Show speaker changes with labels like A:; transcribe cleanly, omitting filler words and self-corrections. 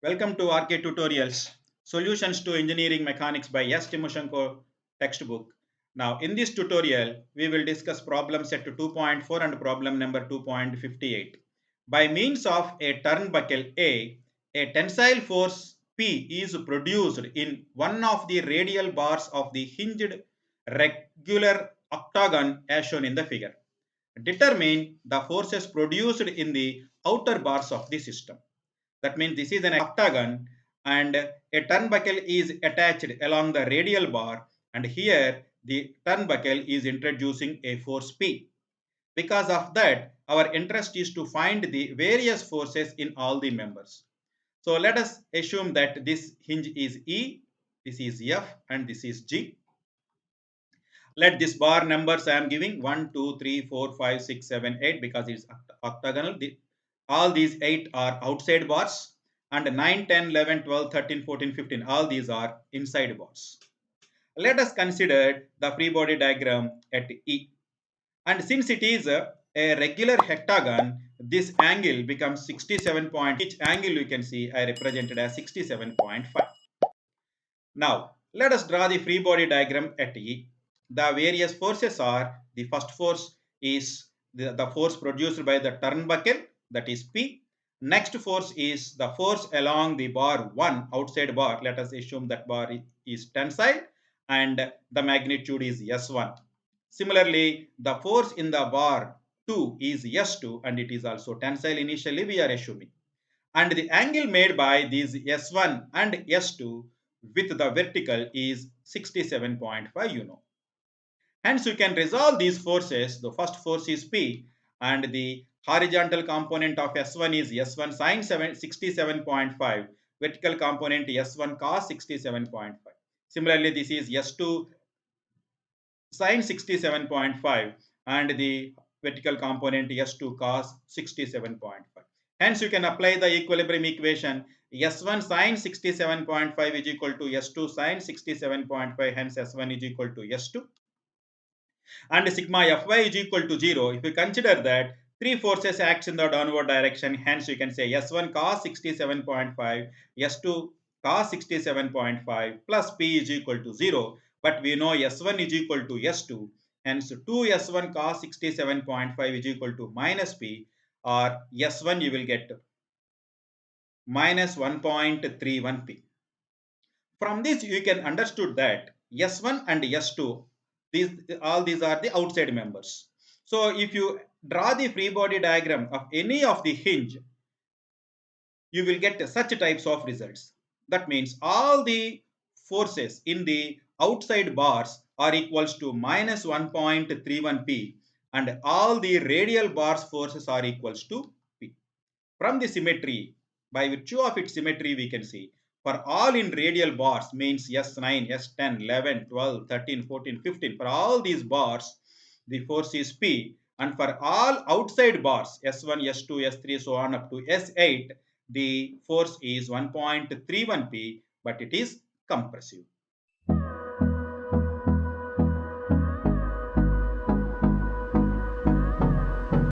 A: Welcome to RK Tutorials, Solutions to Engineering Mechanics by S. Timoshenko textbook. Now, in this tutorial, we will discuss problem set to 2.4 and problem number 2.58. By means of a turnbuckle a tensile force P is produced in one of the radial bars of the hinged regular octagon as shown in the figure. Determine the forces produced in the outer bars of the system. That means this is an octagon and a turnbuckle is attached along the radial bar, and here the turnbuckle is introducing a force P. Because of that, our interest is to find the various forces in all the members. So let us assume that this hinge is E, this is F, and this is G. Let this bar numbers I am giving 1, 2, 3, 4, 5, 6, 7, 8 because it's octagonal. All these 8 are outside bars, and 9, 10, 11, 12, 13, 14, 15, all these are inside bars. Let us consider the free body diagram at E. And since it is a regular hectagon, this angle becomes 67 point. Each angle you can see I represented as 67.5. Now, let us draw the free body diagram at E. The various forces are, the first force is the force produced by the turnbuckle, that is P. Next force is the force along the bar 1, outside bar. Let us assume that bar is tensile and the magnitude is S1. Similarly, the force in the bar 2 is S2 and it is also tensile initially we are assuming. And the angle made by these S1 and S2 with the vertical is 67.5, Hence, you can resolve these forces. The first force is P, and the horizontal component of S1 is S1 sine 67.5, vertical component S1 cos 67.5. Similarly, this is S2 sine 67.5, and the vertical component S2 cos 67.5. Hence, you can apply the equilibrium equation S1 sine 67.5 is equal to S2 sine 67.5. Hence, S1 is equal to S2. And sigma Fy is equal to 0. If you consider that three forces acts in the downward direction, hence you can say S1 cos 67.5, S2 cos 67.5 plus P is equal to 0. But we know S1 is equal to S2. Hence 2S1 cos 67.5 is equal to minus P, or S1 you will get minus 1.31P. From this you can understood that S1 and S2, all these are the outside members. So if you draw the free body diagram of any of the hinge, you will get such types of results. That means all the forces in the outside bars are equals to minus 1.31P, and all the radial bars forces are equals to P. From the symmetry, by virtue of its symmetry, we can see for all in radial bars means S9, S10, 11, 12, 13, 14, 15. For all these bars, the force is P. And for all outside bars, S1, S2, S3, so on up to S8, the force is 1.31P, but it is compressive.